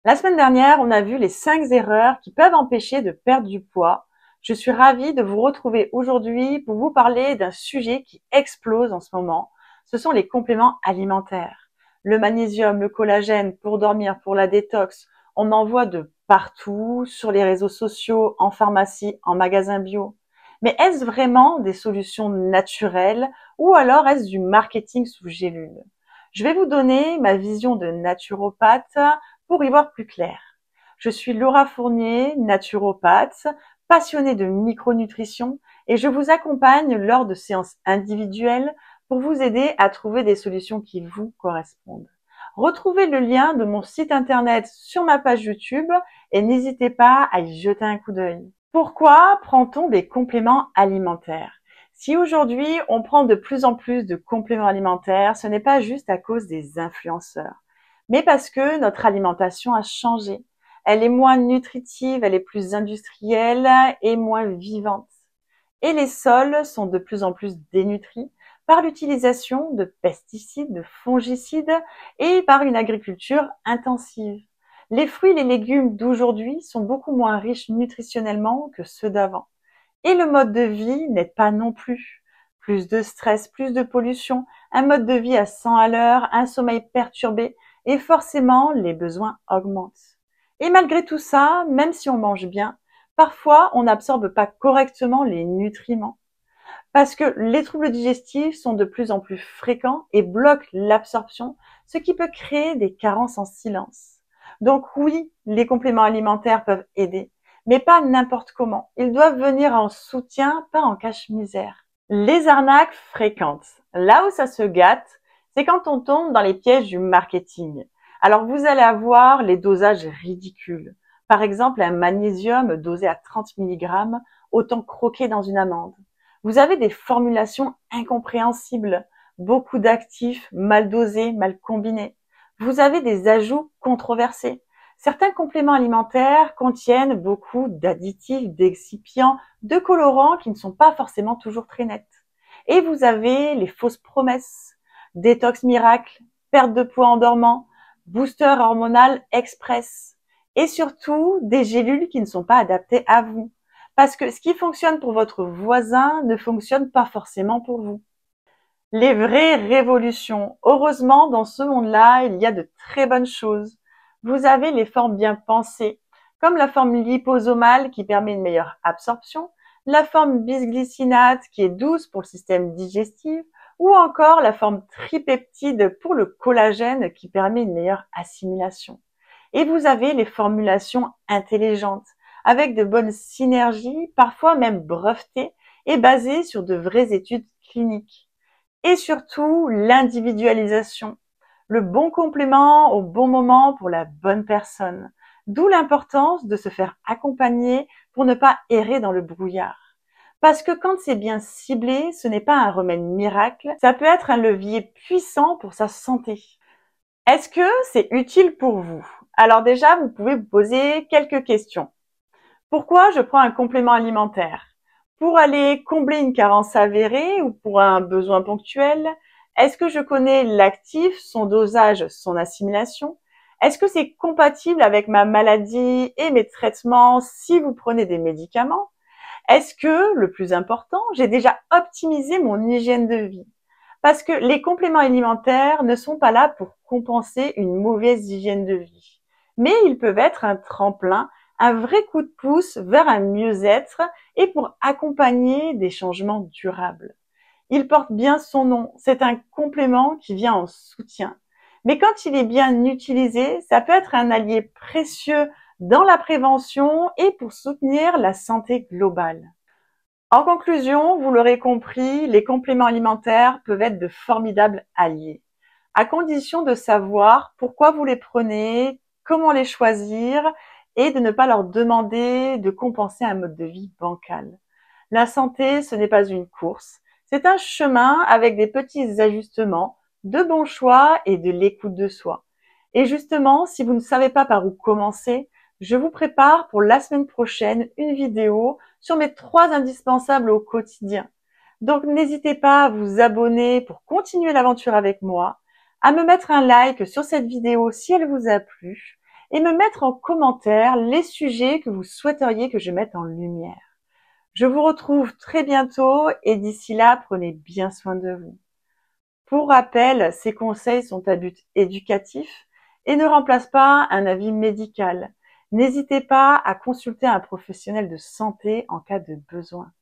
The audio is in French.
La semaine dernière, on a vu les 5 erreurs qui peuvent empêcher de perdre du poids. Je suis ravie de vous retrouver aujourd'hui pour vous parler d'un sujet qui explose en ce moment. Ce sont les compléments alimentaires. Le magnésium, le collagène, pour dormir, pour la détox, on en voit de partout, sur les réseaux sociaux, en pharmacie, en magasin bio. Mais est-ce vraiment des solutions naturelles ou alors est-ce du marketing sous gélule? Je vais vous donner ma vision de naturopathe pour y voir plus clair. Je suis Laura Fournier, naturopathe, passionnée de micronutrition et je vous accompagne lors de séances individuelles pour vous aider à trouver des solutions qui vous correspondent. Retrouvez le lien de mon site internet sur ma page YouTube et n'hésitez pas à y jeter un coup d'œil. Pourquoi prend-on des compléments alimentaires? Si aujourd'hui on prend de plus en plus de compléments alimentaires, ce n'est pas juste à cause des influenceurs, mais parce que notre alimentation a changé. Elle est moins nutritive, elle est plus industrielle et moins vivante. Et les sols sont de plus en plus dénutris par l'utilisation de pesticides, de fongicides et par une agriculture intensive. Les fruits et les légumes d'aujourd'hui sont beaucoup moins riches nutritionnellement que ceux d'avant. Et le mode de vie n'aide pas non plus. Plus de stress, plus de pollution, un mode de vie à 100 à l'heure, un sommeil perturbé, et forcément les besoins augmentent. Et malgré tout ça, même si on mange bien, parfois on n'absorbe pas correctement les nutriments. Parce que les troubles digestifs sont de plus en plus fréquents et bloquent l'absorption, ce qui peut créer des carences en silence. Donc oui, les compléments alimentaires peuvent aider, mais pas n'importe comment. Ils doivent venir en soutien, pas en cache-misère. Les arnaques fréquentes. Là où ça se gâte, c'est quand on tombe dans les pièges du marketing. Alors vous allez avoir les dosages ridicules. Par exemple, un magnésium dosé à 30 mg, autant croquer dans une amande. Vous avez des formulations incompréhensibles, beaucoup d'actifs mal dosés, mal combinés. Vous avez des ajouts controversés. Certains compléments alimentaires contiennent beaucoup d'additifs, d'excipients, de colorants qui ne sont pas forcément toujours très nets. Et vous avez les fausses promesses, détox miracle, perte de poids en dormant, booster hormonal express. Et surtout, des gélules qui ne sont pas adaptées à vous. Parce que ce qui fonctionne pour votre voisin ne fonctionne pas forcément pour vous. Les vraies révolutions. Heureusement, dans ce monde-là, il y a de très bonnes choses. Vous avez les formes bien pensées, comme la forme liposomale qui permet une meilleure absorption, la forme bisglycinate qui est douce pour le système digestif, ou encore la forme tripeptide pour le collagène qui permet une meilleure assimilation. Et vous avez les formulations intelligentes, avec de bonnes synergies, parfois même brevetées, et basées sur de vraies études cliniques. Et surtout, l'individualisation. Le bon complément au bon moment pour la bonne personne. D'où l'importance de se faire accompagner pour ne pas errer dans le brouillard. Parce que quand c'est bien ciblé, ce n'est pas un remède miracle, ça peut être un levier puissant pour sa santé. Est-ce que c'est utile pour vous? Alors déjà, vous pouvez vous poser quelques questions. Pourquoi je prends un complément alimentaire? Pour aller combler une carence avérée ou pour un besoin ponctuel? Est-ce que je connais l'actif, son dosage, son assimilation? Est-ce que c'est compatible avec ma maladie et mes traitements si vous prenez des médicaments? Est-ce que, le plus important, j'ai déjà optimisé mon hygiène de vie? Parce que les compléments alimentaires ne sont pas là pour compenser une mauvaise hygiène de vie. Mais ils peuvent être un tremplin, un vrai coup de pouce vers un mieux-être et pour accompagner des changements durables. Il porte bien son nom, c'est un complément qui vient en soutien. Mais quand il est bien utilisé, ça peut être un allié précieux dans la prévention et pour soutenir la santé globale. En conclusion, vous l'aurez compris, les compléments alimentaires peuvent être de formidables alliés, à condition de savoir pourquoi vous les prenez, comment les choisir et de ne pas leur demander de compenser un mode de vie bancal. La santé, ce n'est pas une course, c'est un chemin avec des petits ajustements, de bons choix et de l'écoute de soi. Et justement, si vous ne savez pas par où commencer, je vous prépare pour la semaine prochaine une vidéo sur mes 3 indispensables au quotidien. Donc n'hésitez pas à vous abonner pour continuer l'aventure avec moi, à me mettre un like sur cette vidéo si elle vous a plu et me mettre en commentaire les sujets que vous souhaiteriez que je mette en lumière. Je vous retrouve très bientôt et d'ici là, prenez bien soin de vous. Pour rappel, ces conseils sont à but éducatif et ne remplacent pas un avis médical. N'hésitez pas à consulter un professionnel de santé en cas de besoin.